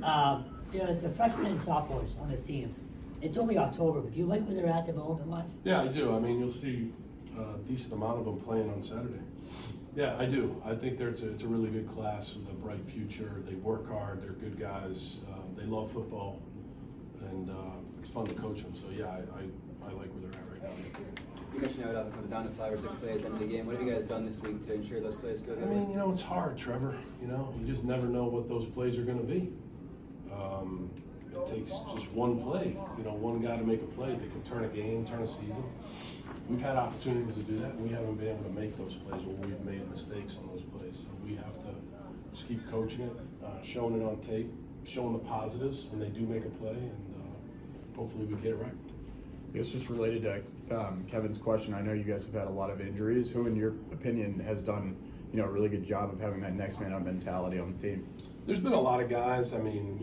The freshmen and sophomores on this team, it's only October, but do you like where they're at development-wise? Yeah, I do. I mean, you'll see a decent amount of them playing on Saturday. Yeah, I do. I think it's a really good class with a bright future. They work hard. They're good guys. They love football, and it's fun to coach them. So yeah, I like where they're at right now. You mentioned how it often comes down to 5 or 6 plays at the end of the game. What have you guys done this week to ensure those plays go? I mean, it's hard, Trevor. You just never know what those plays are going to be. It takes just one play, one guy to make a play that can turn a game, turn a season. We've had opportunities to do that, and we haven't been able to make those plays where we've made mistakes on those plays. So we have to just keep coaching it, showing it on tape, showing the positives when they do make a play, and hopefully we get it right. I guess just related to Kevin's question, I know you guys have had a lot of injuries. Who, in your opinion, has done a really good job of having that next man up mentality on the team? There's been a lot of guys. I mean,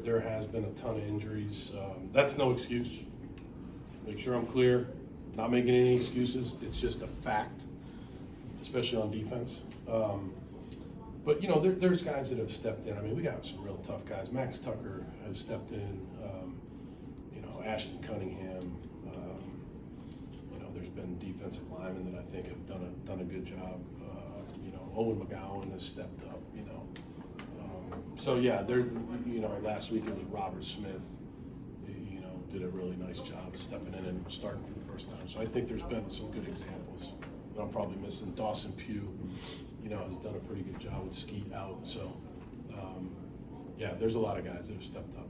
there has been a ton of injuries. That's no excuse. Make sure I'm clear. Not making any excuses. It's just a fact, especially on defense. But there's guys that have stepped in. I mean, we got some real tough guys. Max Tucker has stepped in. Ashton Cunningham. There's been defensive linemen that I think have done a good job. Owen McGowan has stepped up. So yeah, last week it was Robert Smith. Did a really nice job stepping in and starting for the first time. So I think there's been some good examples that I'm probably missing. Dawson Pugh, has done a pretty good job with Skeet out. So yeah, there's a lot of guys that have stepped up.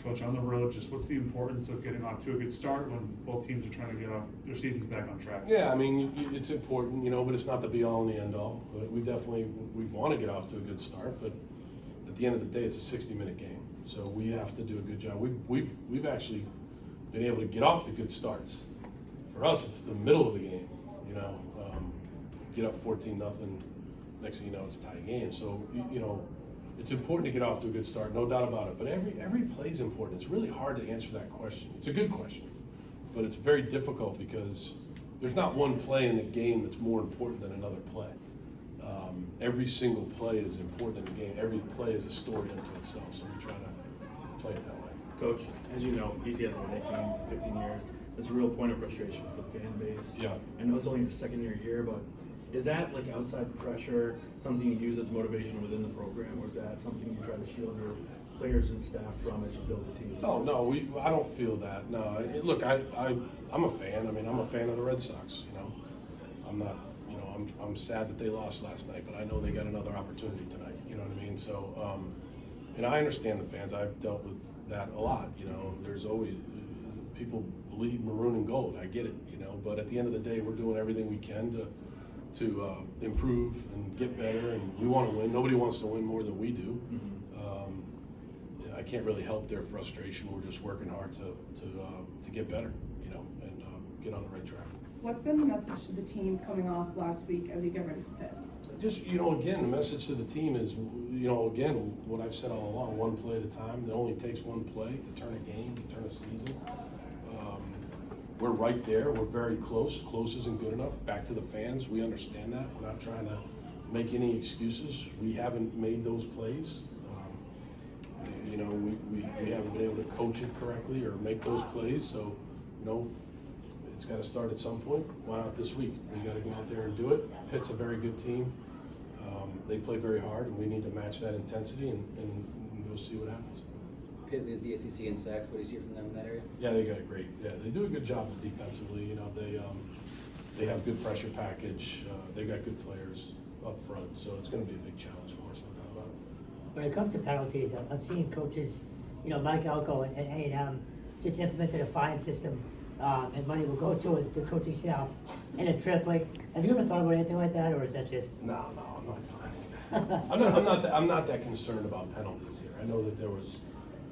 Coach, on the road, just what's the importance of getting off to a good start when both teams are trying to get off their seasons back on track? Yeah, I mean, it's important, but it's not the be all and the end all. But we want to get off to a good start, but at the end of the day, it's a 60-minute game. So we have to do a good job. We've actually been able to get off to good starts. For us, it's the middle of the game, get up 14-0, next thing you know, it's a tie game. So, it's important to get off to a good start, no doubt about it. But every play is important. It's really hard to answer that question. It's a good question, but it's very difficult because there's not one play in the game that's more important than another play. Every single play is important in the game. Every play is a story unto itself, so we try to play it that way. Coach, as you know, BC hasn't won 8 games in 15 years. It's a real point of frustration for the fan base. Yeah. I know it's only your second year here, but is that like outside pressure something you use as motivation within the program, or is that something you try to shield your players and staff from as you build the team? No, I don't feel that. No, look, I'm a fan. I mean, I'm a fan of the Red Sox. I'm not. I'm sad that they lost last night, but I know they got another opportunity tonight. You know what I mean? So, and I understand the fans. I've dealt with that a lot. There's always people bleed maroon and gold. I get it. But at the end of the day, we're doing everything we can to improve and get better, and we want to win. Nobody wants to win more than we do. I can't really help their frustration. We're just working hard to get better, and get on the right track. What's been the message to the team coming off last week as you get ready for Pitt? Just, again, the message to the team is, again, what I've said all along, one play at a time. It only takes one play to turn a game, to turn a season. We're right there. We're very close. Close isn't good enough. Back to the fans, we understand that. We're not trying to make any excuses. We haven't made those plays. We haven't been able to coach it correctly or make those plays. So, it's got to start at some point. Why not this week? We got to go out there and do it. Pitt's a very good team. They play very hard, and we need to match that intensity and go see what happens. Pitt leads the ACC in sacks. What do you see from them in that area? Yeah, they got a great. Yeah, they do a good job defensively. They have good pressure package. They got good players up front, so it's going to be a big challenge for us. No doubt about it. When it comes to penalties, I'm seeing coaches, Mike Elko and A&M just implemented a fine system, and money will go to the coaching staff and a trip. Like, have you ever thought about anything like that, or is that just? No, I'm not fine. I'm not that concerned about penalties here. I know that there was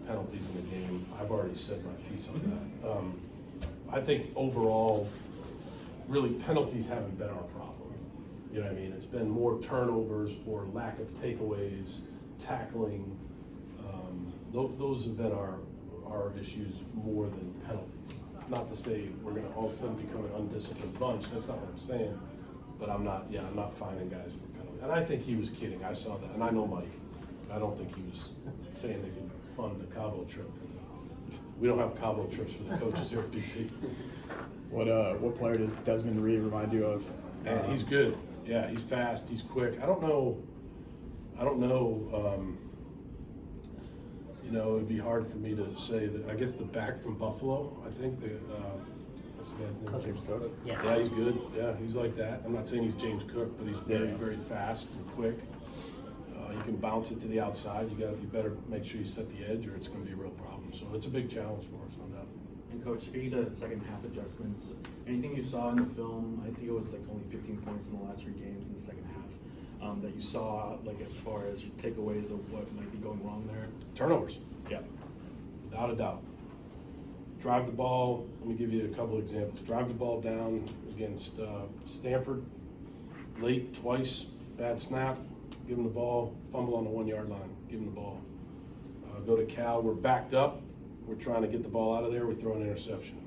penalties in the game. I've already said my piece on that. I think overall, really, penalties haven't been our problem. You know what I mean? It's been more turnovers or lack of takeaways, tackling. Those have been our issues more than penalties. Not to say we're going to all of a sudden become an undisciplined bunch. That's not what I'm saying. But I'm not fining guys for penalties. And I think he was kidding. I saw that, and I know Mike. I don't think he was saying they could fund the Cabo trip we don't have Cabo trips for the coaches here at BC. What player does Desmond Reed remind you of? And he's good. Yeah, he's fast. He's quick. I don't know. You know, it'd be hard for me to say that. I guess the back from Buffalo. I think what's the guy's name? James Cook. Yeah, he's good. Yeah, he's like that. I'm not saying he's James Cook, but he's very fast and quick. You can bounce it to the outside. You better make sure you set the edge, or it's going to be a real problem. So it's a big challenge for us, no doubt. And Coach, speaking to second half adjustments, anything you saw in the film? I think it was like only 15 points in the last 3 games in the second half that you saw, like as far as your takeaways of what might be going wrong there. Turnovers. Yeah. Without a doubt. Drive the ball. Let me give you a couple examples. Drive the ball down against Stanford late twice. Bad snap. Give him the ball. Fumble on the 1 yard line. Give him the ball. Go to Cal. We're backed up. We're trying to get the ball out of there. We throw an interception.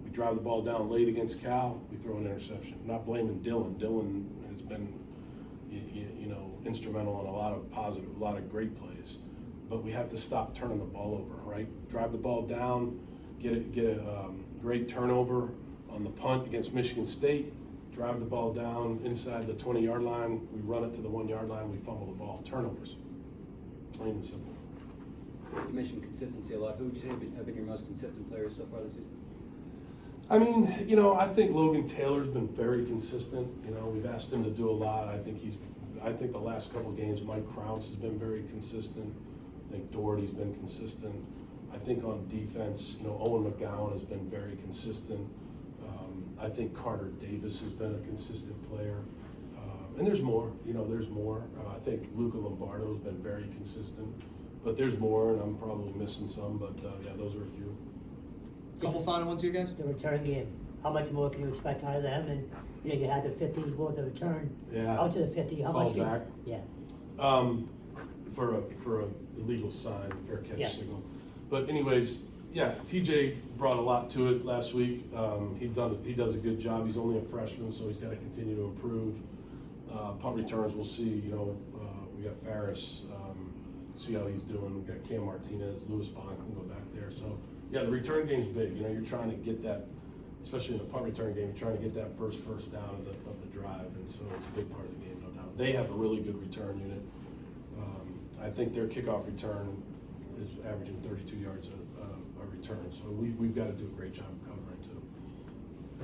We drive the ball down late against Cal. We throw an interception. I'm not blaming Dylan. Dylan has been, you know, instrumental in a lot of great plays. But we have to stop turning the ball over, right? Drive the ball down. Get a great turnover on the punt against Michigan State. Drive the ball down inside the 20-yard line. We run it to the 1 yard line. We fumble the ball. Turnovers. Plain and simple. You mentioned consistency a lot. Who would you say have been your most consistent players so far this season? I mean, you know, I think Logan Taylor's been very consistent. You know, we've asked him to do a lot. I think the last couple of games, Mike Krause has been very consistent. I think Doherty's been consistent. I think on defense, you know, Owen McGowan has been very consistent. I think Carter Davis has been a consistent player. And there's more, you know, there's more. I think Luca Lombardo's been very consistent. But there's more, and I'm probably missing some, but yeah, those are a few. Couple final ones here, guys. The return game. How much more can you expect out of them? And you know, you had the 50, well, the return out to the 50. How much? Back. Yeah. For a illegal sign, fair catch Yeah. signal. But anyways, yeah, TJ brought a lot to it last week. He does a good job. He's only a freshman, so he's got to continue to improve. Punt returns, we'll see. You know, we got Ferris. See how he's doing. We got Cam Martinez, Lewis Bond can go back there. So yeah, the return game's big. You know, you're trying to get that, especially in the punt return game. You're trying to get that first down of the drive, and so it's a big part of the game, no doubt. They have a really good return unit. I think their kickoff return is averaging 32 yards a return. So we've got to do a great job of covering too.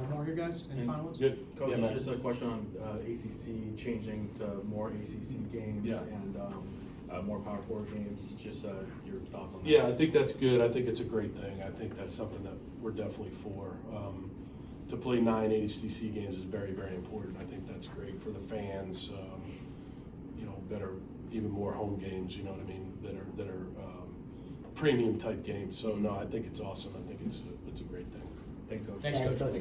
One more here, guys. Any And final ones? Good. Coach, Yeah, Matt. just a question on ACC changing to more ACC games Yeah. and more Power 4 games. Just your thoughts on that? Yeah, I think that's good. I think it's a great thing. I think that's something that we're definitely for. To play 9 ACC games is very, very important. I think that's great for the fans. You know, even more home games. You know what I mean? That are premium type games. So no, I think it's awesome. I think it's a great thing. Thanks, Coach. Thanks, Coach.